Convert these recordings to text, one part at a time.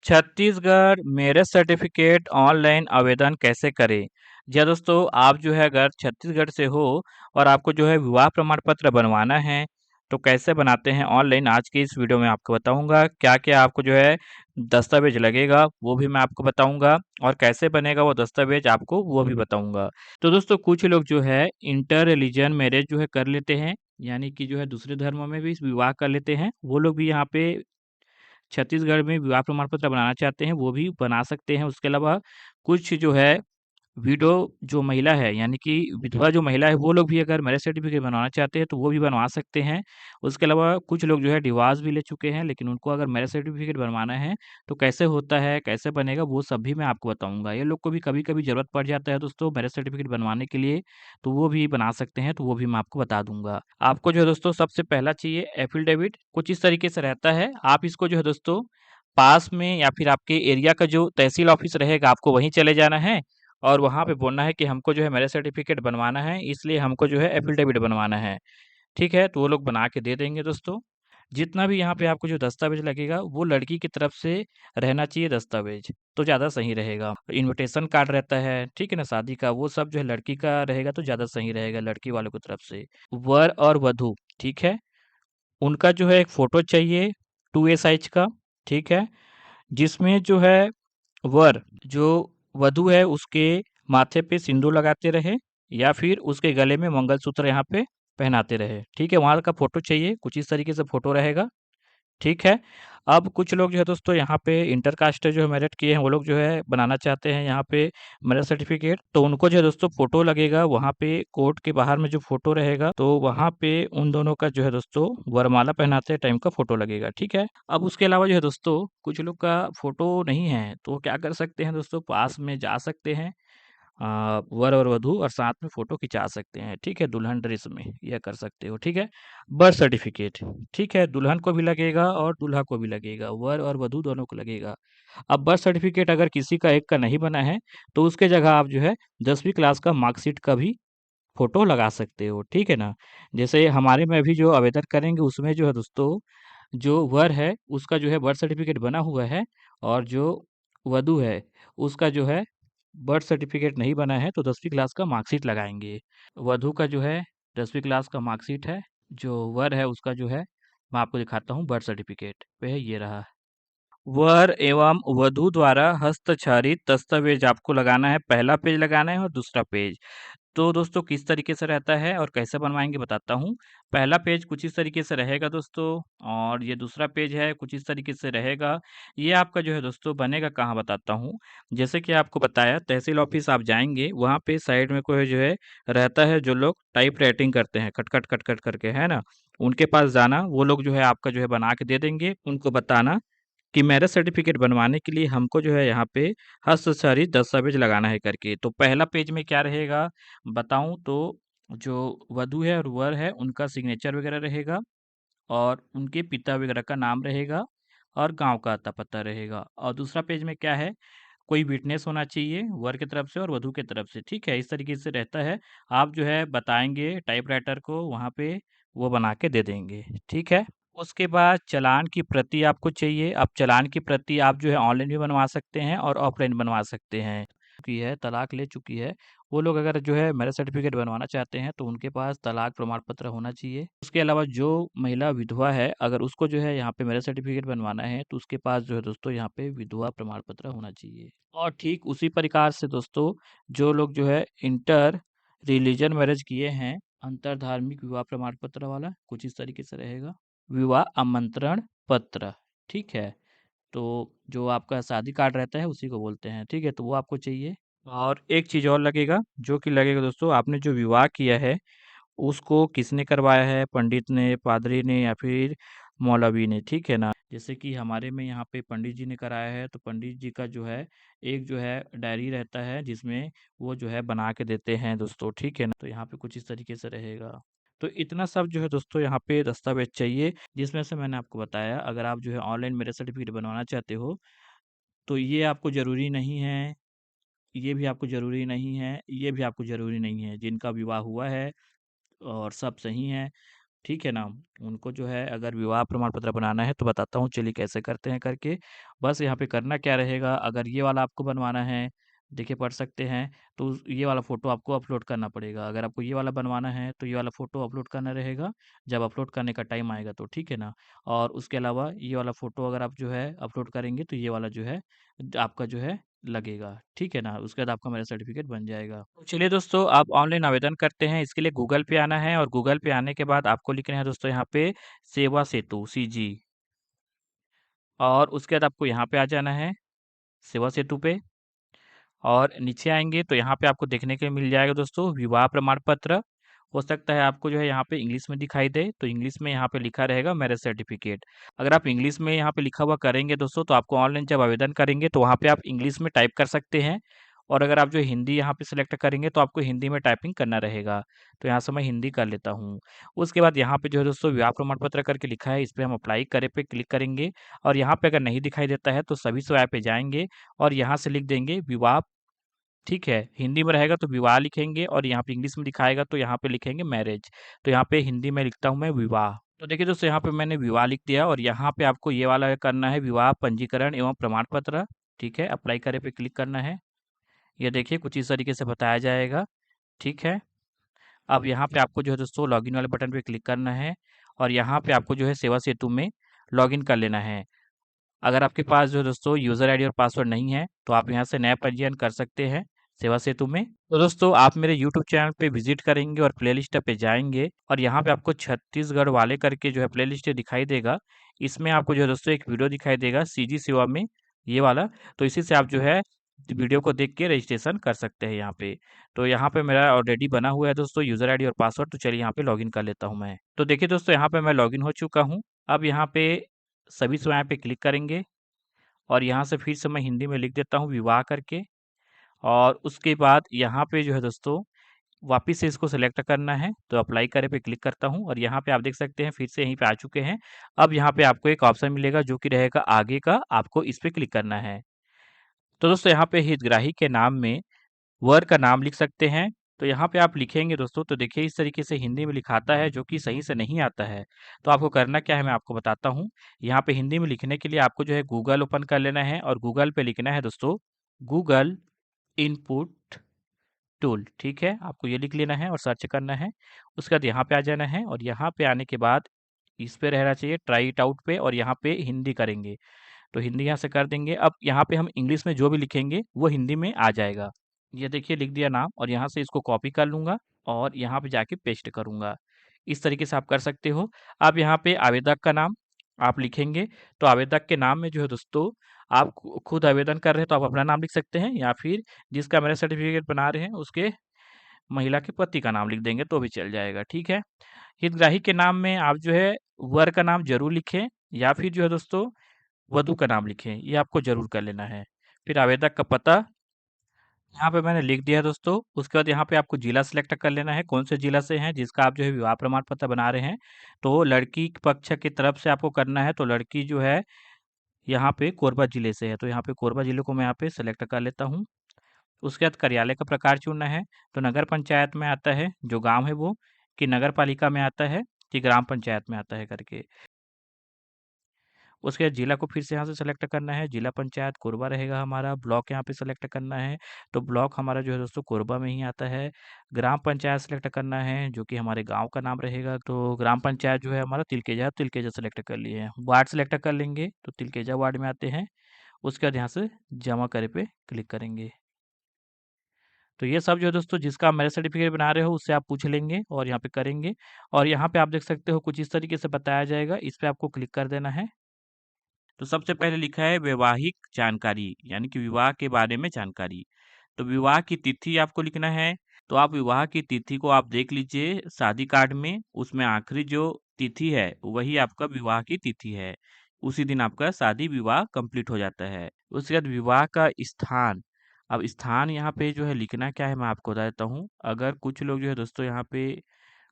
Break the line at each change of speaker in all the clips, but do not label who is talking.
Chhattisgarh marriage certificate online आवेदन कैसे करें? जी हाँ दोस्तों, आप जो है अगर छत्तीसगढ़ से हो और आपको जो है विवाह प्रमाण पत्र बनवाना है, तो कैसे बनाते हैं ऑनलाइन आज की इस वीडियो में आपको बताऊँगा। क्या-क्या आपको जो है दस्तावेज़ लगेगा, वो भी मैं आपको बताऊँगा और कैसे बनेगा वो दस्तावेज़ आपको वो भी बताऊँगा। तो दोस्तों कुछ लोग जो है इंटर रिलीजन मैरिज जो है कर लेते हैं, यानी कि जो है दूसरे धर्म में भी विवाह कर लेते हैं। वो लोग भी यहाँ पे छत्तीसगढ़ में विवाह प्रमाण पत्र बनाना चाहते हैं, वो भी बना सकते हैं। उसके अलावा कुछ जो है विडो जो महिला है, यानी कि विधवा जो महिला है, वो लोग भी अगर मैरिज सर्टिफ़िकेट बनवाना चाहते हैं, तो वो भी बनवा सकते हैं। उसके अलावा कुछ लोग जो है डिवोर्स भी ले चुके हैं, लेकिन उनको अगर मैरिज सर्टिफ़िकेट बनवाना है, तो कैसे होता है, कैसे बनेगा, वो सब भी मैं आपको बताऊँगा। ये लोग को भी कभी-कभी ज़रूरत पड़ जाता है दोस्तों मैरिज सर्टिफ़िकेट बनवाने के लिए, तो वो भी बना सकते हैं, तो वो भी मैं आपको बता दूँगा। आपको जो है दोस्तों सबसे पहला चाहिए एफ़िडेविट, कुछ इस तरीके से रहता है। आप इसको जो है दोस्तों पास में या फिर आपके एरिया का जो तहसील ऑफ़िस रहेगा, आपको वहीं चले जाना है और वहाँ पे बोलना है कि हमको जो है मैरिज सर्टिफ़िकेट बनवाना है, इसलिए हमको जो है एफ़िडेविट बनवाना है। ठीक है? तो वो लोग बना के दे देंगे दोस्तों। जितना भी यहाँ पे आपको जो दस्तावेज़ लगेगा, वो लड़की की तरफ से रहना चाहिए दस्तावेज़, तो ज़्यादा सही रहेगा। इन्विटेशन कार्ड रहता है, ठीक है ना? शादी का, वो सब जो है लड़की का रहेगा तो ज़्यादा सही रहेगा लड़की वालों की तरफ से। वर और वधू, ठीक है? उनका जो है एक फ़ोटो चाहिए 2A साइज़ का, ठीक है? जिसमें जो है वर जो वधू है उसके माथे पे सिंदूर लगाते रहे या फिर उसके गले में मंगलसूत्र यहाँ पे पहनाते रहे। ठीक है? वहाँ का फ़ोटो चाहिए, कुछ इस तरीके से फ़ोटो रहेगा। ठीक है? अब कुछ लोग जो है दोस्तों यहाँ पे इंटर कास्ट जो है मैरिज किए हैं, वो लोग जो है बनाना चाहते हैं यहाँ पे मैरिज सर्टिफ़िकेट, तो उनको जो है दोस्तों फ़ोटो लगेगा वहाँ पे कोर्ट के बाहर में जो फ़ोटो रहेगा, तो वहाँ पे उन दोनों का जो है दोस्तों वरमाला पहनाते टाइम का फ़ोटो लगेगा, ठीक है? अब उसके अलावा जो है दोस्तों कुछ लोग का फ़ोटो नहीं है, तो क्या कर सकते हैं दोस्तों पास में जा सकते हैं वर और वधू और साथ में फ़ोटो खिंचा सकते हैं, ठीक है? दुल्हन ड्रेस में, यह कर सकते हो, ठीक है? बर्थ सर्टिफ़िकेट, ठीक है? दुल्हन को भी लगेगा और दूल्हा को भी लगेगा, वर और वधू दोनों को लगेगा। अब बर्थ सर्टिफ़िकेट अगर किसी का एक का नहीं बना है, तो उसके जगह आप जो है 10वीं क्लास का मार्कशीट का भी फ़ोटो लगा सकते हो, ठीक है ना? जैसे हमारे में अभी जो आवेदन करेंगे उसमें जो है दोस्तों, जो वर है उसका जो है बर्थ सर्टिफ़िकेट बना हुआ है और जो वधू है, उसका जो है बर्थ सर्टिफ़िकेट नहीं बना है, तो 10वीं क्लास का मार्कशीट लगाएँगे। वधू का जो है 10वीं क्लास का मार्कशीट है, जो वर है उसका जो है मैं आपको दिखाता हूँ बर्थ सर्टिफ़िकेट, वह ये रहा। वर एवं वधू द्वारा हस्ताक्षरित दस्तावेज़ आपको लगाना है, पहला पेज लगाना है और दूसरा पेज। तो दोस्तों किस तरीके से रहता है और कैसे बनवाएँगे बताता हूँ। पहला पेज कुछ इस तरीके से रहेगा दोस्तों और ये दूसरा पेज है कुछ इस तरीके से रहेगा। ये आपका जो है दोस्तों बनेगा कहाँ बताता हूँ। जैसे कि आपको बताया तहसील ऑफ़िस आप जाएँगे, वहाँ पे साइड में कोई जो है रहता है जो लोग टाइप राइटिंग करते हैं खट-खट, खट-खट करके, है ना? उनके पास जाना, वो लोग जो है आपका जो है बना के दे देंगे। उनको बताना कि मैरिज सर्टिफ़िकेट बनवाने के लिए हमको जो है यहाँ पे हस्ताक्षरित दस्तावेज़ लगाना है करके। तो पहला पेज में क्या रहेगा बताऊँ तो जो वधू है और वर है उनका सिग्नेचर वग़ैरह रहेगा और उनके पिता वग़ैरह का नाम रहेगा और गाँव का अता-पता रहेगा। और दूसरा पेज में क्या है, कोई विटनेस होना चाहिए वर की तरफ से और वधू की तरफ से, ठीक है? इस तरीके से रहता है। आप जो है बताएँगे टाइपराइटर को वहाँ पे वो बना के दे देंगे, ठीक है? उसके बाद चालान की प्रति आपको चाहिए। अब चालान की प्रति आप जो है ऑनलाइन भी बनवा सकते हैं और ऑफ़लाइन बनवा सकते हैं। की है, तलाक ले चुकी है, वो लोग अगर जो है मैरिज सर्टिफ़िकेट बनवाना चाहते हैं तो उनके पास तलाक प्रमाण पत्र होना चाहिए। उसके अलावा जो महिला विधवा है, अगर उसको जो है यहाँ पे मैरिज सर्टिफ़िकेट बनवाना है तो उसके पास जो है दोस्तों यहाँ पे विधवा प्रमाण पत्र होना चाहिए। और ठीक उसी प्रकार से दोस्तों जो लोग जो है इंटर रिलीजन मैरिज किए हैं, अंतर धार्मिक विवाह प्रमाण पत्र वाला कुछ इस तरीके से रहेगा। विवाह आमंत्रण पत्र, ठीक है? तो जो आपका शादी कार्ड रहता है उसी को बोलते हैं, ठीक है? तो वो आपको चाहिए। और एक चीज़ और लगेगा, जो कि लगेगा दोस्तों आपने जो विवाह किया है, उसको किसने करवाया है, पंडित ने, पादरी ने या फिर मौलवी ने, ठीक है ना? जैसे कि हमारे में यहाँ पे पंडित जी ने कराया है, तो पंडित जी का जो है, एक जो है डायरी रहता है जिसमें वो जो है बना के देते हैं दोस्तों, ठीक है ना? तो यहाँ पे कुछ इस तरीके से रहेगा। तो इतना सब जो है दोस्तों यहाँ पे दस्तावेज़ चाहिए, जिसमें से मैंने आपको बताया अगर आप जो है ऑनलाइन मैरिज सर्टिफ़िकेट बनवाना चाहते हो, तो ये आपको ज़रूरी नहीं है, ये भी आपको ज़रूरी नहीं है, ये भी आपको ज़रूरी नहीं है। जिनका विवाह हुआ है और सब सही है, ठीक है ना? उनको जो है अगर विवाह प्रमाण पत्र बनाना है तो बताता हूँ चलिए कैसे करते हैं करके। बस यहाँ पे करना क्या रहेगा, अगर ये वाला आपको बनवाना है, देखिए पढ़ सकते हैं, तो ये वाला फ़ोटो आपको अपलोड करना पड़ेगा। अगर आपको ये वाला बनवाना है तो ये वाला फ़ोटो अपलोड करना रहेगा, जब अपलोड करने का टाइम आएगा तो, ठीक है ना? और उसके अलावा ये वाला फ़ोटो अगर आप जो है अपलोड करेंगे तो ये वाला जो है आपका जो है लगेगा, ठीक है ना? उसके बाद आपका मेरा सर्टिफ़िकेट बन जाएगा। तो चलिए दोस्तों, आप ऑनलाइन आवेदन करते हैं, इसके लिए गूगल पे आना है और गूगल पे आने के बाद आपको लिखना है दोस्तों यहाँ पे सेवा सेतु सीजी, और उसके बाद आपको यहाँ पे आ जाना है सेवा सेतु पे, और नीचे आएँगे तो यहाँ पे आपको देखने के लिए मिल जाएगा दोस्तों विवाह प्रमाण पत्र। हो सकता है आपको जो है यहाँ पे इंग्लिश में दिखाई दे, तो इंग्लिश में यहाँ पे लिखा रहेगा मैरिज सर्टिफ़िकेट। अगर आप इंग्लिश में यहाँ पे लिखा हुआ करेंगे दोस्तों, तो आपको ऑनलाइन जब आवेदन करेंगे तो वहाँ पे आप इंग्लिश में टाइप कर सकते हैं, और अगर आप जो हिंदी यहाँ पे सेलेक्ट करेंगे तो आपको हिंदी में टाइपिंग करना रहेगा। तो यहाँ से मैं हिंदी कर लेता हूँ। उसके बाद यहाँ पे जो है दोस्तों विवाह प्रमाण पत्र करके लिखा है, इस पे हम अप्लाई करे पे क्लिक करेंगे, और यहाँ पे अगर नहीं दिखाई देता है तो सभी सेवाएँ पे जाएँगे और यहाँ से लिख देंगे विवाह, ठीक है, हिंदी में रहेगा तो विवाह लिखेंगे, और यहाँ पे इंग्लिश में दिखाएगा तो यहाँ पे लिखेंगे मैरिज। तो यहाँ पे हिंदी में लिखता हूँ मैं विवाह। तो देखिए दोस्तों यहाँ पे मैंने विवाह लिख दिया, और यहाँ पे आपको ये वाला करना है विवाह पंजीकरण एवं प्रमाण पत्र, ठीक है, अप्लाई करे पे क्लिक करना है। ये देखिए कुछ इस तरीके से बताया जाएगा, ठीक है। अब यहाँ पे आपको जो है दोस्तों लॉगिन वाले बटन पे क्लिक करना है, और यहाँ पे आपको जो है सेवा सेतु में लॉगिन कर लेना है। अगर आपके पास जो है दोस्तों यूज़र आईडी और पासवर्ड नहीं है, तो आप यहाँ से नया पंजीयन कर सकते हैं सेवा सेतु में। तो दोस्तों आप मेरे यूट्यूब चैनल पे विजिट करेंगे और प्लेलिस्ट पे जाएँगे, और यहाँ पे आपको छत्तीसगढ़ वाले करके जो है प्लेलिस्ट दिखाई देगा। इसमें आपको जो है दोस्तों एक वीडियो दिखाई देगा सीजी सेवा में, ये वाला। तो इसी से आप जो है वीडियो को देख के रजिस्ट्रेशन कर सकते हैं यहाँ पे। तो यहाँ पे मेरा ऑलरेडी बना हुआ है दोस्तों यूज़र आईडी और पासवर्ड, तो चलिए यहाँ पे लॉगिन कर लेता हूँ मैं। तो देखिए दोस्तों यहाँ पे मैं लॉगिन हो चुका हूँ। अब यहाँ पे सभी सेवाएँ पे क्लिक करेंगे, और यहाँ से फिर से मैं हिंदी में लिख देता हूँ विवाह करके, और उसके बाद यहाँ पे जो है दोस्तों वापिस से इसको सेलेक्ट करना है, तो अप्लाई करे पे क्लिक करता हूँ, और यहाँ पे आप देख सकते हैं फिर से यहीं पे आ चुके हैं। अब यहाँ पे आपको एक ऑप्शन मिलेगा जो कि रहेगा आगे का, आपको इस पे क्लिक करना है। तो दोस्तों यहाँ पे हितग्राही के नाम में वर का नाम लिख सकते हैं। तो यहाँ पे आप लिखेंगे दोस्तों, तो देखिए इस तरीके से हिंदी में लिखाता है जो कि सही से नहीं आता है। तो आपको करना क्या है मैं आपको बताता हूँ। यहाँ पे हिंदी में लिखने के लिए आपको जो है गूगल ओपन कर लेना है, और गूगल पे लिखना है दोस्तों गूगल इनपुट टूल, ठीक है, आपको ये लिख लेना है और सर्च करना है। उसके बाद यहाँ पे आ जाना है, और यहाँ पे आने के बाद इस पे रहना चाहिए ट्राई इट आउट पे, और यहाँ पे हिंदी करेंगे। तो हिंदी यहाँ से कर देंगे। अब यहाँ पे हम इंग्लिश में जो भी लिखेंगे वो हिंदी में आ जाएगा। ये देखिए लिख दिया नाम, और यहाँ से इसको कॉपी कर लूँगा और यहाँ पे जाके पेस्ट करूँगा। इस तरीके से आप कर सकते हो। अब यहाँ पे आवेदक का नाम आप लिखेंगे, तो आवेदक के नाम में जो है दोस्तों आप खुद आवेदन कर रहे हैं तो आप अपना नाम लिख सकते हैं, या फिर जिसका मैरिज सर्टिफिकेट बना रहे हैं उसके महिला के पति का नाम लिख देंगे तो भी चल जाएगा, ठीक है। हितग्राही के नाम में आप जो है वर का नाम ज़रूर लिखें, या फिर जो है दोस्तों वधू का नाम लिखें, ये आपको ज़रूर कर लेना है। फिर आवेदक का पता यहाँ पे मैंने लिख दिया है दोस्तों। उसके बाद यहाँ पे आपको जिला सिलेक्ट कर लेना है, कौन से जिला से हैं जिसका आप जो है विवाह प्रमाण पत्र बना रहे हैं। तो लड़की के पक्ष की तरफ से आपको करना है, तो लड़की जो है यहाँ पे कोरबा जिले से है, तो यहाँ पे कोरबा जिले को मैं यहाँ पे सेलेक्ट कर लेता हूँ। उसके बाद कार्यालय का प्रकार चुनना है, तो नगर पंचायत में आता है जो गाँव है वो, कि नगर पालिका में आता है, कि ग्राम पंचायत में आता है करके। उसके बाद जिला को फिर से यहाँ से सेलेक्ट करना है, जिला पंचायत कोरबा रहेगा हमारा। ब्लॉक यहाँ पे सेलेक्ट करना है, तो ब्लॉक हमारा जो है दोस्तों कोरबा में ही आता है। ग्राम पंचायत सेलेक्ट करना है जो कि हमारे गांव का नाम रहेगा, तो ग्राम पंचायत जो है हमारा तिलकेजा, तिलकेजा सेलेक्ट कर लिए हैं। वार्ड सेलेक्ट कर लेंगे तो तिलकेजा वार्ड में आते हैं। उसके बाद यहाँ से जमा करे पे क्लिक करेंगे। तो ये सब जो है दोस्तों जिसका आप मैरिज सर्टिफिकेट बना रहे हो उससे आप पूछ लेंगे और यहाँ पे करेंगे, और यहाँ पे आप देख सकते हो कुछ इस तरीके से बताया जाएगा, इस पे आपको क्लिक कर देना है। तो सबसे पहले लिखा है वैवाहिक जानकारी, यानी कि विवाह के बारे में जानकारी। तो विवाह की तिथि आपको लिखना है। तो आप विवाह की तिथि को आप देख लीजिए शादी कार्ड में, उसमें आखिरी जो तिथि है वही आपका विवाह की तिथि है। उसी दिन आपका शादी विवाह कंप्लीट हो जाता है। उसके बाद विवाह का स्थान। अब स्थान यहाँ पे जो है लिखना क्या है मैं आपको बता देता हूँ। अगर कुछ लोग जो है दोस्तों यहाँ पे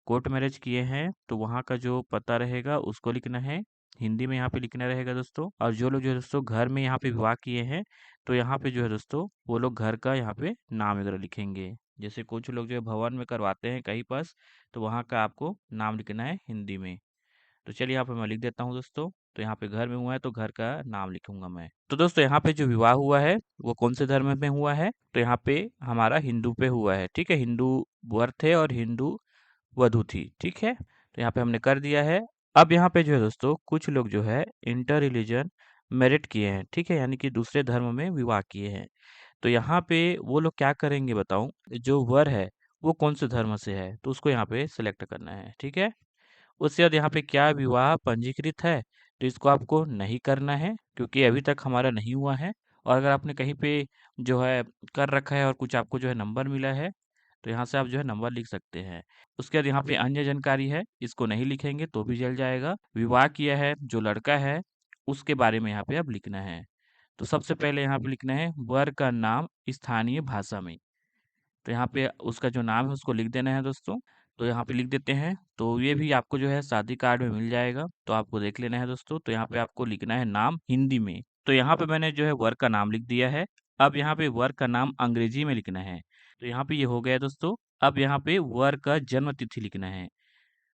कोर्ट मैरिज किए हैं तो वहाँ का जो पता रहेगा उसको लिखना है, हिंदी में यहाँ पे लिखना रहेगा दोस्तों। और जो लोग जो है दोस्तों घर में यहाँ पे विवाह किए हैं तो यहाँ पे जो है दोस्तों वो लोग घर का यहाँ पे नाम वगैरह लिखेंगे, जैसे कुछ लोग जो है भवन में करवाते हैं कहीं पास, तो वहाँ का आपको नाम लिखना है हिंदी में। तो चलिए यहाँ पे मैं लिख देता हूँ दोस्तों। तो यहाँ पे घर में हुआ है तो घर का नाम लिखूंगा मैं। तो दोस्तों यहाँ पे जो विवाह हुआ है वो कौन से धर्म में हुआ है? तो यहाँ पे हमारा हिंदू पे हुआ है। ठीक है, हिंदू वर थे और हिंदू वधु थी। ठीक है, तो यहाँ पे हमने कर दिया है। अब यहाँ पे जो है दोस्तों कुछ लोग जो है इंटर रिलीजन मैरिट किए हैं। ठीक है, यानी कि दूसरे धर्म में विवाह किए हैं। तो यहाँ पे वो लोग क्या करेंगे बताऊं? जो वर है वो कौन से धर्म से है तो उसको यहाँ पे सिलेक्ट करना है। ठीक है, उसके बाद यहाँ पे क्या विवाह पंजीकृत है, तो इसको आपको नहीं करना है क्योंकि अभी तक हमारा नहीं हुआ है। और अगर आपने कहीं पे जो है कर रखा है और कुछ आपको जो है नंबर मिला है, तो यहाँ से आप जो है नंबर लिख सकते हैं। उसके बाद यहाँ पे अन्य जानकारी है, इसको नहीं लिखेंगे तो भी चल जाएगा। विवाह किया है जो लड़का है उसके बारे में यहाँ पे अब लिखना है। तो सबसे पहले यहाँ पे लिखना है वर का नाम स्थानीय भाषा में। तो यहाँ पे उसका जो नाम है उसको लिख देना है दोस्तों। तो यहाँ पे लिख देते हैं। तो ये भी आपको जो है शादी कार्ड में मिल जाएगा, तो आपको देख लेना है दोस्तों। तो यहाँ पे आपको लिखना है नाम हिंदी में। तो यहाँ पे मैंने जो है वर का नाम लिख दिया है। अब यहाँ पे वर का नाम अंग्रेजी में लिखना है। तो यहाँ पे ये हो गया दोस्तों। अब यहाँ पे वर का जन्म तिथि लिखना है।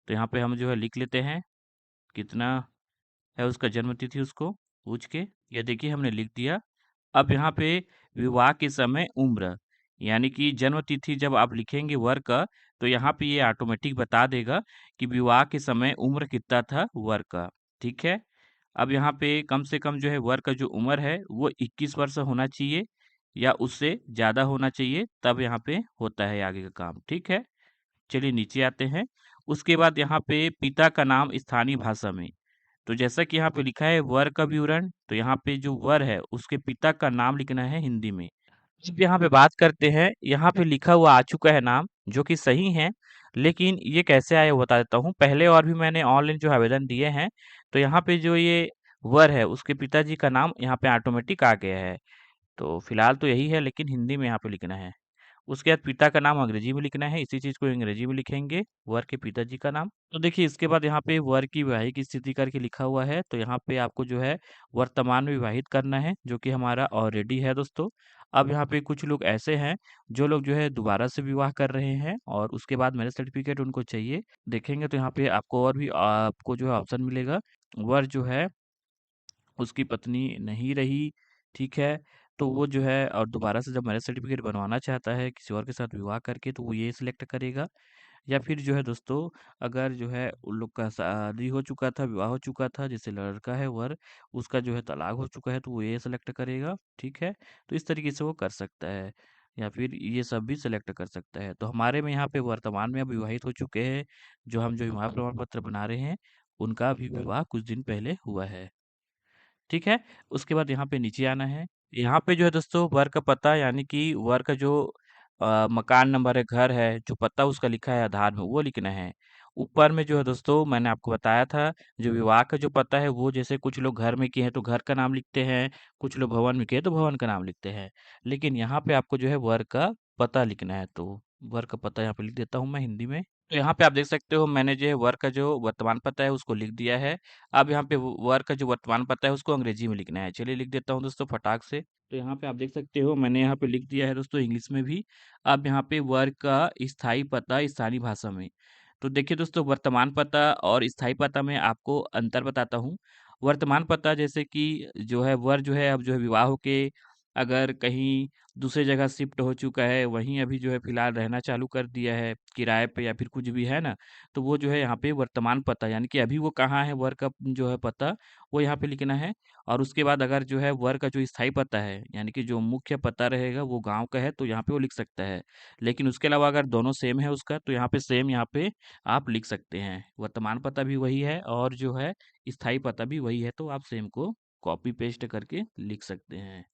तो यहाँ पे हम जो है लिख लेते हैं कितना है उसका जन्म तिथि, उसको पूछ के ये देखिए हमने लिख दिया। अब यहाँ पे विवाह के समय उम्र, यानी कि जन्म तिथि जब आप लिखेंगे वर का, तो यहाँ पे ये ऑटोमेटिक बता देगा कि विवाह के समय उम्र कितना था वर का। ठीक है, अब यहाँ पे कम से कम जो है वर का जो उम्र है वो 21 वर्ष होना चाहिए या उससे ज़्यादा होना चाहिए, तब यहाँ पे होता है आगे का काम। ठीक है, चलिए नीचे आते हैं। उसके बाद यहाँ पे पिता का नाम स्थानीय भाषा में। तो जैसा कि यहाँ पे लिखा है वर का विवरण, तो यहाँ पे जो वर है उसके पिता का नाम लिखना है हिंदी में। अब यहाँ पे बात करते हैं, यहाँ पे लिखा हुआ आ चुका है नाम जो कि सही है, लेकिन ये कैसे आया वो बता देता हूँ। पहले और भी मैंने ऑनलाइन जो आवेदन दिए हैं, तो यहाँ पे जो ये वर है उसके पिताजी का नाम यहाँ पे ऑटोमेटिक आ गया है। तो फिलहाल तो यही है, लेकिन हिंदी में यहाँ पे लिखना है। उसके बाद पिता का नाम अंग्रेजी में लिखना है, इसी चीज़ को अंग्रेजी में लिखेंगे, वर के पिताजी का नाम। तो देखिए इसके बाद यहाँ पे वर की वैवाहिक स्थिति करके लिखा हुआ है, तो यहाँ पे आपको जो है वर्तमान में विवाहित करना है, जो कि हमारा ऑलरेडी है दोस्तों। अब यहाँ पे कुछ लोग ऐसे हैं जो लोग जो है दोबारा से विवाह कर रहे हैं और उसके बाद मैरिज सर्टिफिकेट उनको चाहिए। देखेंगे तो यहाँ पे आपको और भी आपको जो है ऑप्शन मिलेगा। वर जो है उसकी पत्नी नहीं रही, ठीक है? तो वो जो है और दोबारा से जब मैरिज सर्टिफ़िकेट बनवाना चाहता है किसी और के साथ विवाह करके, तो वो ये सिलेक्ट करेगा। या फिर जो है दोस्तों, अगर जो है उन लोग का शादी हो चुका था, विवाह हो चुका था, जैसे लड़का है वर, उसका जो है तलाक हो चुका है, तो वो ये सिलेक्ट करेगा, ठीक है? तो इस तरीके से वो कर सकता है या फिर ये सब भी सिलेक्ट कर सकता है। तो हमारे में यहाँ पे वर्तमान में अब विवाहित हो चुके हैं, जो हम जो विवाह प्रमाण पत्र बना रहे हैं, उनका अभी विवाह कुछ दिन पहले हुआ है। ठीक है? उसके बाद यहाँ पे नीचे आना है। यहाँ पे जो है दोस्तों वर का पता, यानी कि वर का जो मकान नंबर है, घर है, जो पता उसका लिखा है आधार में, वो लिखना है। ऊपर में जो है दोस्तों मैंने आपको बताया था, जो विवाह का जो पता है वो जैसे कुछ लोग घर में किए हैं तो घर का नाम लिखते हैं, कुछ लोग भवन में किए हैं तो भवन का नाम लिखते हैं। लेकिन यहाँ पे आपको जो है वर का पता लिखना है, तो वर का पता यहाँ पे लिख देता हूँ मैं हिंदी में। तो यहाँ पे आप देख सकते हो मैंने जो है वर का जो वर्तमान पता है उसको लिख दिया है। अब यहाँ पे वर का जो वर्तमान पता है उसको अंग्रेजी में लिखना है। चलिए लिख देता हूँ दोस्तों फटाक से। तो यहाँ पे आप देख सकते हो मैंने यहाँ पे लिख दिया है दोस्तों इंग्लिश में भी। अब यहाँ पे वर का स्थायी पता स्थानीय भाषा में। तो देखिए दोस्तों, वर्तमान पता और स्थायी पता में आपको अंतर बताता हूँ। वर्तमान पता जैसे कि जो है वर जो है अब जो है विवाह होके अगर कहीं दूसरी जगह शिफ्ट हो चुका है, वहीं अभी जो है फिलहाल रहना चालू कर दिया है किराए पे या फिर कुछ भी है ना, तो वो जो है यहाँ पे वर्तमान पता, यानी कि अभी वो कहाँ है वर का जो है पता, वो यहाँ पे लिखना है। और उसके बाद अगर जो है वर का जो स्थायी पता है, यानी कि जो मुख्य पता रहेगा वो गाँव का है, तो यहाँ पे वो लिख सकता है। लेकिन उसके अलावा अगर दोनों सेम है उसका, तो यहाँ पे सेम यहाँ पे आप लिख सकते हैं। वर्तमान पता भी वही है और जो है स्थायी पता भी वही है, तो आप सेम को कॉपी पेस्ट करके लिख सकते हैं।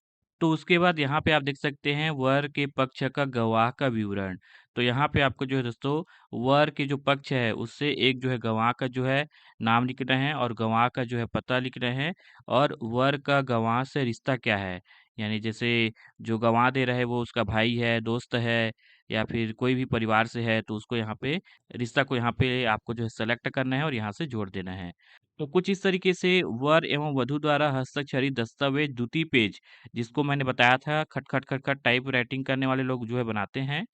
तो उसके बाद यहाँ पे आप देख सकते हैं वर के पक्ष का गवाह का विवरण। तो यहाँ पे आपको जो है दोस्तों वर के जो पक्ष है उससे एक जो है गवाह का जो है नाम लिखना है और गवाह का जो है पता लिखना है और वर का गवाह से रिश्ता क्या है। यानी जैसे जो गवाह दे रहा है वो उसका भाई है, दोस्त है या फिर कोई भी परिवार से है, तो उसको यहाँ पे रिश्ता को यहाँ पे आपको जो है सेलेक्ट करना है और यहाँ से जोड़ देना है। तो कुछ इस तरीके से वर एवं वधु द्वारा हस्ताक्षरित दस्तावेज द्वितीय पेज, जिसको मैंने बताया था खट खट खट खट टाइप राइटिंग करने वाले लोग जो है बनाते हैं,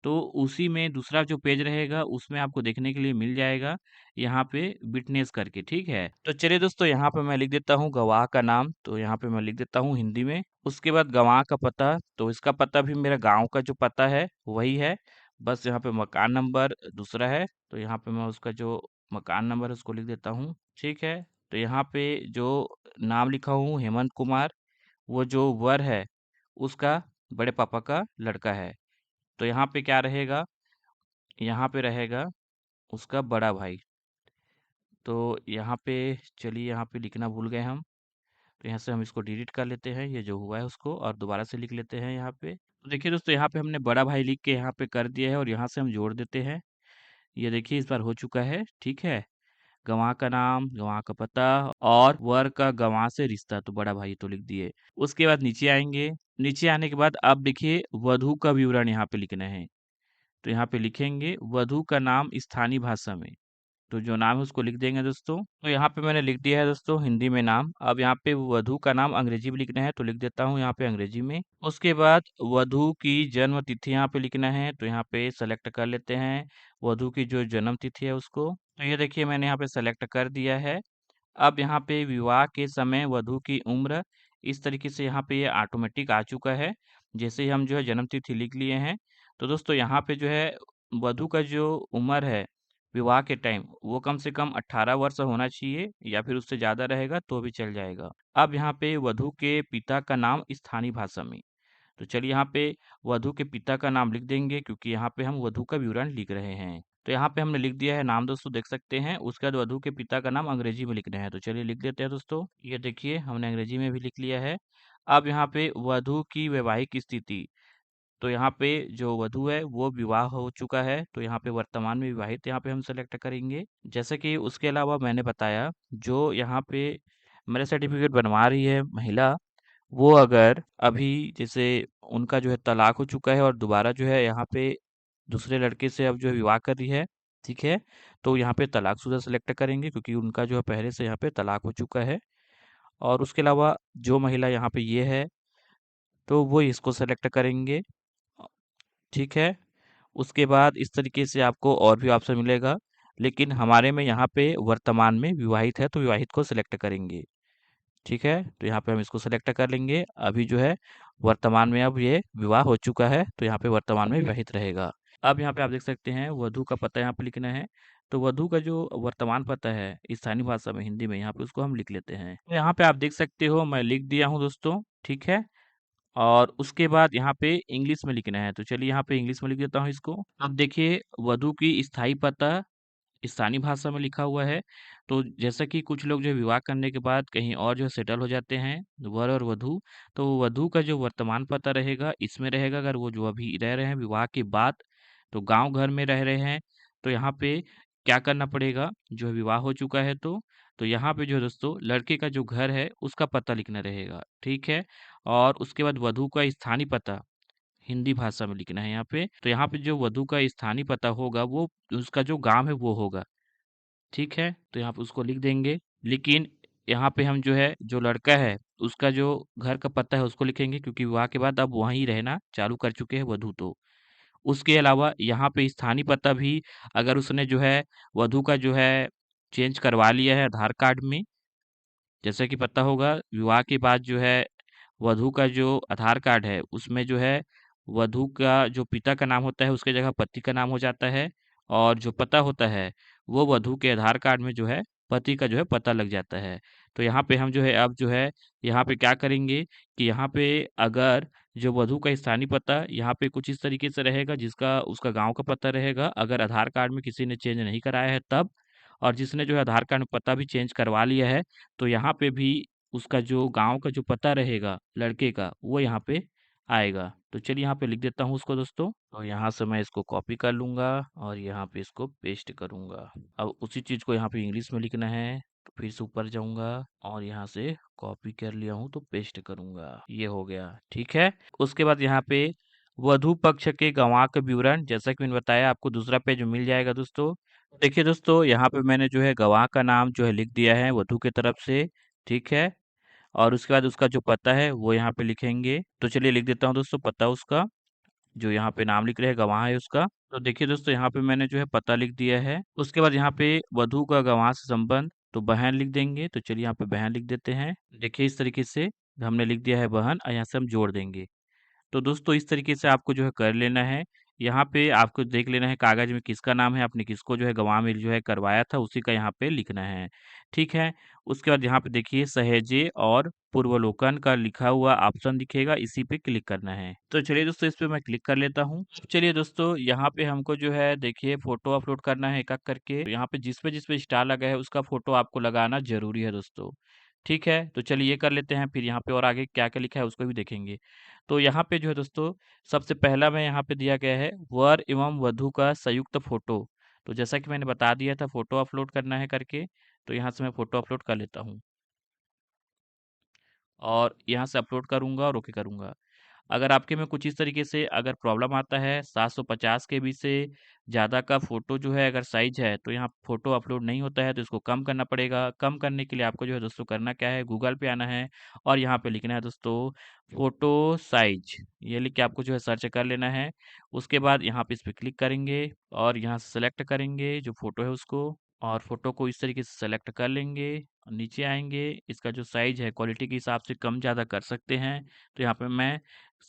तो उसी में दूसरा जो पेज रहेगा उसमें आपको देखने के लिए मिल जाएगा यहाँ पे विटनेस करके, ठीक है। तो चलिए दोस्तों, यहाँ पे मैं लिख देता हूँ गवाह का नाम, तो यहाँ पे मैं लिख देता हूँ हिंदी में। उसके बाद गवाह का पता, तो इसका पता भी मेरा गांव का जो पता है वही है, बस यहाँ पे मकान नंबर दूसरा है, तो यहाँ पे मैं उसका जो मकान नंबर है उसको लिख देता हूँ, ठीक है। तो यहाँ पे जो नाम लिखा हूँ हेमंत कुमार, वो जो वर है उसका बड़े पापा का लड़का है। तो यहाँ पे क्या रहेगा, यहाँ पे रहेगा उसका बड़ा भाई। तो यहाँ पे चलिए, यहाँ पे लिखना भूल गए हम, तो यहाँ से हम इसको डिलीट कर लेते हैं, ये जो हुआ है उसको, और दोबारा से लिख लेते हैं यहाँ पे। तो देखिए दोस्तों, यहाँ पे हमने बड़ा भाई लिख के यहाँ पे कर दिया है और यहाँ से हम जोड़ देते हैं। ये देखिए इस बार हो चुका है, ठीक है। गवाह का नाम, गवाह का पता और वर का गवाह से रिश्ता, तो बड़ा भाई तो लिख दिए। उसके बाद नीचे आएंगे, नीचे आने के बाद अब देखिए वधु का विवरण यहाँ पे लिखना है। तो यहाँ पे लिखेंगे वधु का नाम स्थानीय भाषा में, तो जो नाम है उसको लिख देंगे दोस्तों। तो यहाँ पे मैंने लिख दिया है दोस्तों हिंदी में नाम। अब यहाँ पे वधु का नाम अंग्रेजी में लिखना है, तो लिख देता हूँ यहाँ पे अंग्रेजी में। उसके बाद वधु की जन्म तिथि यहाँ पे लिखना है, तो यहाँ पे सेलेक्ट कर लेते हैं वधु की जो जन्म तिथि है उसको। तो ये देखिए मैंने यहाँ पे सेलेक्ट कर दिया है। अब यहाँ पे विवाह के समय वधु की उम्र, इस तरीके से यहाँ पे ये ऑटोमेटिक आ चुका है, जैसे ही हम जो है जन्म तिथि लिख लिए हैं। तो दोस्तों यहाँ पे जो है वधु का जो उम्र है विवाह के टाइम, वो कम से कम 18 वर्ष होना चाहिए, या फिर उससे ज़्यादा रहेगा तो भी चल जाएगा। अब यहाँ पे वधु के पिता का नाम स्थानीय भाषा में, तो चलिए यहाँ पे वधु के पिता का नाम लिख देंगे, क्योंकि यहाँ पे हम वधु का विवरण लिख रहे हैं। तो यहाँ पे हमने लिख दिया है नाम दोस्तों, देख सकते हैं। उसके बाद वधु के पिता का नाम अंग्रेजी में लिखना है, तो चलिए लिख देते हैं दोस्तों। ये देखिए हमने अंग्रेजी में भी लिख लिया है। अब यहाँ पे वधु की वैवाहिक स्थिति, तो यहाँ पे जो वधु है वो विवाह हो चुका है, तो यहाँ पे वर्तमान में विवाहित यहाँ पे हम सेलेक्ट करेंगे। जैसे कि उसके अलावा मैंने बताया, जो यहाँ पे मैरिज सर्टिफिकेट बनवा रही है महिला, वो अगर अभी जैसे उनका जो है तलाक हो चुका है और दोबारा जो है यहाँ पे दूसरे लड़के से अब जो है विवाह कर रही है, ठीक है, तो यहाँ पे तलाकशुदा सेलेक्ट करेंगे, क्योंकि उनका जो है पहले से यहाँ पे तलाक हो चुका है। और उसके अलावा जो महिला यहाँ पे ये है, तो वो इसको सेलेक्ट करेंगे, ठीक है। उसके बाद इस तरीके से आपको और भी ऑप्शन मिलेगा, लेकिन हमारे में यहाँ पे वर्तमान में विवाहित है, तो विवाहित को सिलेक्ट करेंगे, ठीक है। तो यहाँ पे हम इसको सेलेक्ट कर लेंगे। अभी जो है वर्तमान में अब ये विवाह हो चुका है, तो यहाँ पे वर्तमान में विवाहित रहेगा। अब यहाँ पे आप देख सकते हैं वधु का पता यहाँ पे लिखना है, तो वधु का जो वर्तमान पता है स्थानीय भाषा में हिंदी में, यहाँ पे उसको हम लिख लेते हैं। तो यहाँ पे आप देख सकते हो मैं लिख दिया हूँ दोस्तों, ठीक है। और उसके बाद यहाँ पे इंग्लिश में लिखना है, तो चलिए यहाँ पे इंग्लिश में लिख देता हूँ इसको। अब देखिए वधु की स्थायी पता स्थानीय भाषा में लिखा हुआ है। तो जैसा कि कुछ लोग जो है विवाह करने के बाद कहीं और जो है सेटल हो जाते हैं, वर और वधु, तो वधु का जो वर्तमान पता रहेगा इसमें रहेगा। अगर वो जो अभी रह रहे हैं विवाह के बाद, तो गांव घर में रह रहे हैं, तो यहाँ पे क्या करना पड़ेगा, जो है विवाह हो चुका है तो यहाँ पे जो है दोस्तों लड़के का जो घर है उसका पता लिखना रहेगा, ठीक है। और उसके बाद वधु का स्थानीय पता हिंदी भाषा में लिखना है यहाँ पे। तो यहाँ पे जो वधु का स्थानीय पता होगा वो उसका जो गांव है वो होगा, ठीक है। तो यहाँ पे उसको लिख देंगे। लेकिन यहाँ पे हम जो है जो लड़का है उसका जो घर का पता है उसको लिखेंगे, क्योंकि विवाह के बाद अब वहीं रहना चालू कर चुके हैं वधु। तो उसके अलावा यहाँ पे स्थानीय पता भी अगर उसने जो है वधु का जो है चेंज करवा लिया है आधार कार्ड में, जैसे कि पता होगा विवाह के बाद जो है वधु का जो आधार कार्ड है उसमें जो है वधु का जो पिता का नाम होता है उसके जगह पति का नाम हो जाता है, और जो पता होता है वो वधु के आधार कार्ड में जो है पति का जो है पता लग जाता है। तो यहाँ पे हम जो है अब जो है यहाँ पे क्या करेंगे कि यहाँ पे अगर जो वधु का स्थानीय पता यहाँ पे कुछ इस तरीके से रहेगा, जिसका उसका गांव का पता रहेगा अगर आधार कार्ड में किसी ने चेंज नहीं कराया है तब, और जिसने जो है आधार कार्ड में पता भी चेंज करवा लिया है, तो यहाँ पे भी उसका जो गाँव का जो पता रहेगा लड़के का वो यहाँ पे आएगा। तो चलिए यहाँ पे लिख देता हूँ उसको दोस्तों, और यहाँ से मैं इसको कॉपी कर लूँगा और यहाँ पे इसको पेस्ट करूँगा। अब उसी चीज़ को यहाँ पे इंग्लिश में लिखना है, तो फिर से ऊपर जाऊँगा और यहाँ से कॉपी कर लिया हूँ तो पेस्ट करूँगा, ये हो गया, ठीक है। उसके बाद यहाँ पे वधु पक्ष के गवाह का विवरण, जैसा कि मैंने बताया आपको दूसरा पेज मिल जाएगा दोस्तों। देखिए दोस्तों यहाँ पे मैंने जो है गवाह का नाम जो है लिख दिया है वधु के तरफ से, ठीक है। और उसके बाद उसका जो पता है वो यहाँ पे लिखेंगे, तो चलिए लिख देता हूँ दोस्तों पता उसका। जो यहाँ पे नाम लिख रहे हैं गवाह है उसका। तो देखिए दोस्तों यहाँ पे मैंने जो है पता लिख दिया है। उसके बाद यहाँ पे वधु का गवाह से संबंध तो बहन लिख देंगे। तो चलिए यहाँ पे बहन लिख देते हैं। देखिए इस तरीके से हमने लिख दिया है बहन और यहाँ से हम जोड़ देंगे। तो दोस्तों इस तरीके से आपको जो है कर लेना है। यहाँ पे आपको देख लेना है कागज में किसका नाम है, आपने किसको जो है गवाह में जो है करवाया था उसी का यहाँ पे लिखना है। ठीक है। उसके बाद यहाँ पे देखिए सहेजे और पूर्वावलोकन का लिखा हुआ ऑप्शन दिखेगा, इसी पे क्लिक करना है। तो चलिए दोस्तों इस पे मैं क्लिक कर लेता हूँ। चलिए दोस्तों यहाँ पे हमको जो है देखिए फोटो अपलोड करना है एक-एक करके। तो यहाँ पे जिस पे स्टार लगा है उसका फोटो आपको लगाना जरूरी है दोस्तों। ठीक है, तो चलिए ये कर लेते हैं, फिर यहाँ पे और आगे क्या-क्या लिखा है उसको भी देखेंगे। तो यहाँ पे जो है दोस्तों सबसे पहला में यहाँ पे दिया गया है वर एवं वधु का संयुक्त फोटो। तो जैसा कि मैंने बता दिया था फोटो अपलोड करना है करके, तो यहाँ से मैं फोटो अपलोड कर लेता हूँ और यहाँ से अपलोड करूँगा और ओके करूँगा। अगर आपके में कुछ इस तरीके से अगर प्रॉब्लम आता है 750 केबी से ज़्यादा का फ़ोटो जो है अगर साइज़ है तो यहाँ फ़ोटो अपलोड नहीं होता है, तो इसको कम करना पड़ेगा। कम करने के लिए आपको जो है दोस्तों करना क्या है, गूगल पे आना है और यहाँ पे लिखना है दोस्तों फ़ोटो साइज़। ये लिख के आपको जो है सर्च कर लेना है। उसके बाद यहाँ पे इस पे क्लिक करेंगे और यहाँ से सेलेक्ट करेंगे जो फ़ोटो है उसको और फ़ोटो को इस तरीके से सेलेक्ट कर लेंगे। नीचे आएँगे, इसका जो साइज़ है क्वालिटी के हिसाब से कम ज़्यादा कर सकते हैं। तो यहाँ पे मैं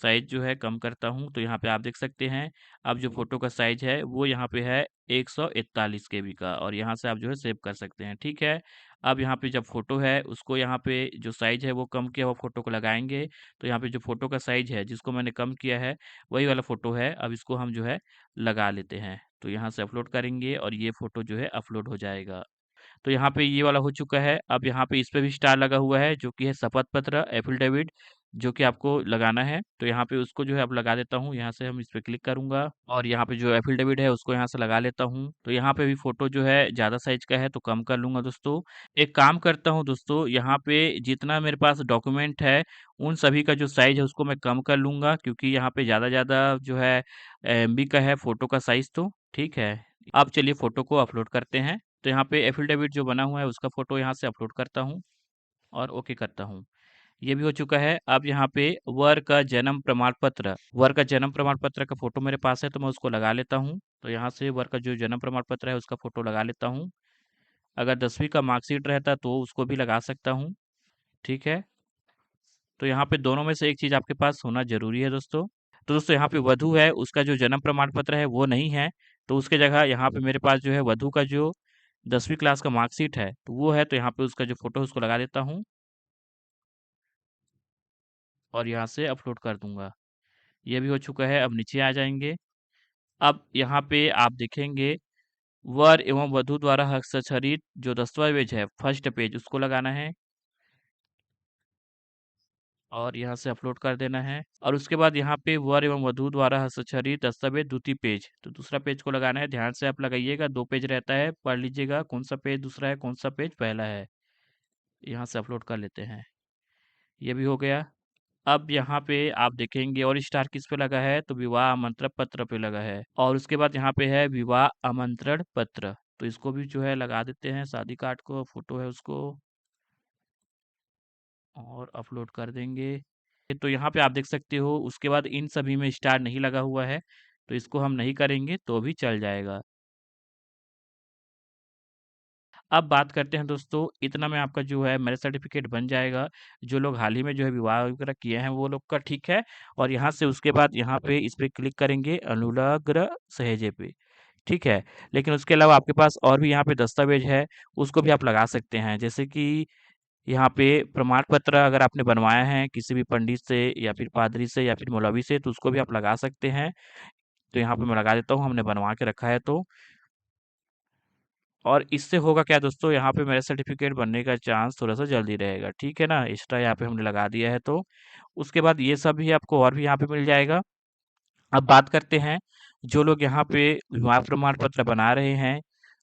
साइज़ जो है कम करता हूँ, तो यहाँ पे आप देख सकते हैं अब जो फ़ोटो का साइज़ है वो यहाँ पे है 141 केबी का और यहाँ से आप जो है सेव कर सकते हैं। ठीक है। अब यहाँ पे जब फ़ोटो है उसको यहाँ पे जो साइज़ है वो कम किया हुआ फ़ोटो को लगाएँगे। तो यहाँ पे जो फ़ोटो का साइज़ है जिसको मैंने कम किया है वही वाला फ़ोटो है। अब इसको हम जो है लगा लेते हैं। तो यहाँ से अपलोड करेंगे और ये फ़ोटो जो है अपलोड हो जाएगा। तो यहाँ पे ये वाला हो चुका है। अब यहाँ पे इस पे भी स्टार लगा हुआ है जो कि है शपथ पत्र एफिडेविट जो कि आपको लगाना है। तो यहाँ पे उसको जो है अब लगा देता हूँ। यहाँ से हम इस पे क्लिक करूँगा और यहाँ पे जो एफिडेविट है उसको यहाँ से लगा लेता हूँ। तो यहाँ पे भी फ़ोटो जो है ज़्यादा साइज़ का है तो कम कर लूँगा दोस्तों। एक काम करता हूँ दोस्तों, यहाँ पे जितना मेरे पास डॉक्यूमेंट है उन सभी का जो साइज़ है उसको मैं कम कर लूँगा क्योंकि यहाँ पे ज़्यादा जो है एमबी का है फ़ोटो का साइज़ तो ठीक है। अब चलिए फ़ोटो को अपलोड करते हैं। तो यहाँ पे एफिडेविट जो बना हुआ है उसका फ़ोटो यहाँ से अपलोड करता हूँ और ओके करता हूँ। ये भी हो चुका है। अब यहाँ पे वर का जन्म प्रमाण पत्र का फ़ोटो मेरे पास है तो मैं उसको लगा लेता हूँ। तो यहाँ से वर का जो जन्म प्रमाण पत्र है उसका फ़ोटो लगा लेता हूँ। अगर 10वीं का मार्कशीट रहता तो उसको भी लगा सकता हूँ। ठीक है। तो यहाँ पे दोनों में से एक चीज़ आपके पास होना ज़रूरी है दोस्तों। तो दोस्तों यहाँ पे वधु है उसका जो जन्म प्रमाण पत्र है वो नहीं है, तो उसके जगह यहाँ पे मेरे पास जो है वधु का जो 10वीं क्लास का मार्कशीट है तो वो है, तो यहाँ पे उसका जो फ़ोटो है उसको लगा देता हूँ और यहाँ से अपलोड कर दूँगा। ये भी हो चुका है। अब नीचे आ जाएँगे। अब यहाँ पे आप देखेंगे वर एवं वधु द्वारा हस्ताक्षरित जो दस्तावेज़ है फर्स्ट पेज उसको लगाना है और यहाँ से अपलोड कर देना है और उसके बाद यहाँ पे वर एवं वधु द्वारा हस्ताक्षरित दस्तावेज द्वितीय पेज, तो दूसरा पेज को लगाना है। ध्यान से आप लगाइएगा, 2 पेज रहता है, पढ़ लीजिएगा कौन सा पेज दूसरा है कौन सा पेज पहला है। यहाँ से अपलोड कर लेते हैं। ये भी हो गया। अब यहाँ पे आप देखेंगे और स्टार किस पे लगा है, तो विवाह आमंत्रण पत्र पे लगा है और उसके बाद यहाँ पे है विवाह आमंत्रण पत्र, तो इसको भी जो है लगा देते हैं। शादी कार्ड को फोटो है उसको और अपलोड कर देंगे। तो यहाँ पे आप देख सकते हो उसके बाद इन सभी में स्टार नहीं लगा हुआ है तो इसको हम नहीं करेंगे तो भी चल जाएगा। अब बात करते हैं दोस्तों, इतना में आपका जो है मैरिज सर्टिफिकेट बन जाएगा। जो लोग हाल ही में जो है विवाह वगैरह किए हैं वो लोग का ठीक है। और यहाँ से उसके बाद यहाँ पे इस पे क्लिक करेंगे अनुलग्न सहेजे पे, ठीक है। लेकिन उसके अलावा आपके पास और भी यहाँ पे दस्तावेज है उसको भी आप लगा सकते हैं। जैसे कि यहाँ पे प्रमाण पत्र अगर आपने बनवाया है किसी भी पंडित से या फिर पादरी से या फिर मौलवी से तो उसको भी आप लगा सकते हैं। तो यहाँ पे मैं लगा देता हूँ, हमने बनवा के रखा है तो। और इससे होगा क्या दोस्तों, यहाँ पे मेरा सर्टिफिकेट बनने का चांस थोड़ा सा जल्दी रहेगा, ठीक है ना। एक्स्ट्रा यहाँ पे हमने लगा दिया है तो उसके बाद ये सब भी आपको और भी यहाँ पे मिल जाएगा। अब बात करते हैं जो लोग यहाँ पे विवाह प्रमाण पत्र बना रहे हैं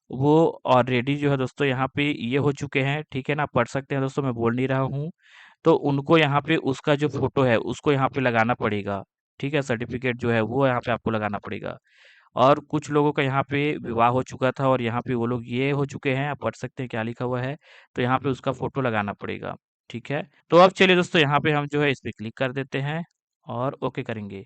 वो ऑलरेडी जो है दोस्तों यहाँ पे ये हो चुके हैं, ठीक है ना। पढ़ सकते हैं दोस्तों, मैं बोल नहीं रहा हूँ। तो उनको यहाँ पे उसका जो फोटो है उसको यहाँ पे लगाना पड़ेगा, ठीक है। सर्टिफिकेट जो है वो यहाँ पे आपको लगाना पड़ेगा। और कुछ लोगों का यहाँ पे विवाह हो चुका था और यहाँ पे वो लोग ये हो चुके हैं, आप पढ़ सकते हैं क्या लिखा हुआ है। तो यहाँ पे उसका फोटो लगाना पड़ेगा, ठीक है। तो अब चलिए दोस्तों यहाँ पे हम जो है इस पे क्लिक कर देते हैं और ओके करेंगे।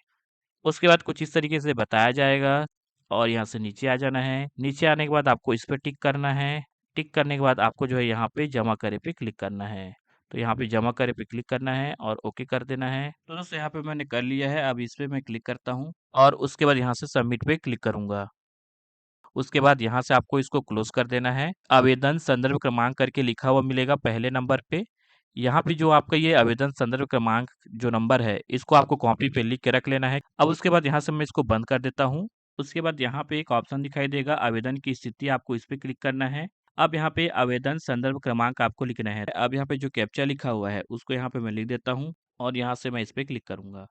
उसके बाद कुछ इस तरीके से बताया जाएगा और यहाँ से नीचे आ जाना है। नीचे आने के बाद आपको इस पे टिक करना है। टिक करने के बाद आपको जो है यहाँ पे जमा करे पे क्लिक करना है। तो यहाँ पे जमा करे पे क्लिक करना है और ओके कर देना है। तो दोस्तों यहाँ पे मैंने कर लिया है। अब इस पे मैं क्लिक करता हूँ और उसके बाद यहाँ से सबमिट पे क्लिक करूँगा। उसके बाद यहाँ से आपको इसको क्लोज कर देना है। आवेदन संदर्भ क्रमांक करके लिखा हुआ मिलेगा पहले नंबर पे। यहाँ पे जो आपका ये आवेदन संदर्भ क्रमांक जो नंबर है, इसको आपको कॉपी पे लिख के रख लेना है। अब उसके बाद यहाँ से मैं इसको बंद कर देता हूँ। उसके बाद यहाँ पे एक ऑप्शन दिखाई देगा आवेदन की स्थिति, आपको इस पे क्लिक करना है। अब यहाँ पे आवेदन संदर्भ क्रमांक आपको लिखना है। अब यहाँ पे जो कैप्चा लिखा हुआ है उसको यहाँ पे मैं लिख देता हूँ और यहाँ से मैं इस पे क्लिक करूँगा।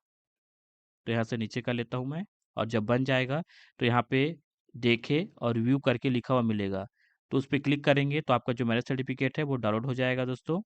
तो यहाँ से नीचे कर लेता हूँ मैं और जब बन जाएगा तो यहाँ पे देखे और व्यू करके लिखा हुआ मिलेगा। तो उस पे क्लिक करेंगे तो आपका जो मैरिज सर्टिफिकेट है वो डाउनलोड हो जाएगा दोस्तों।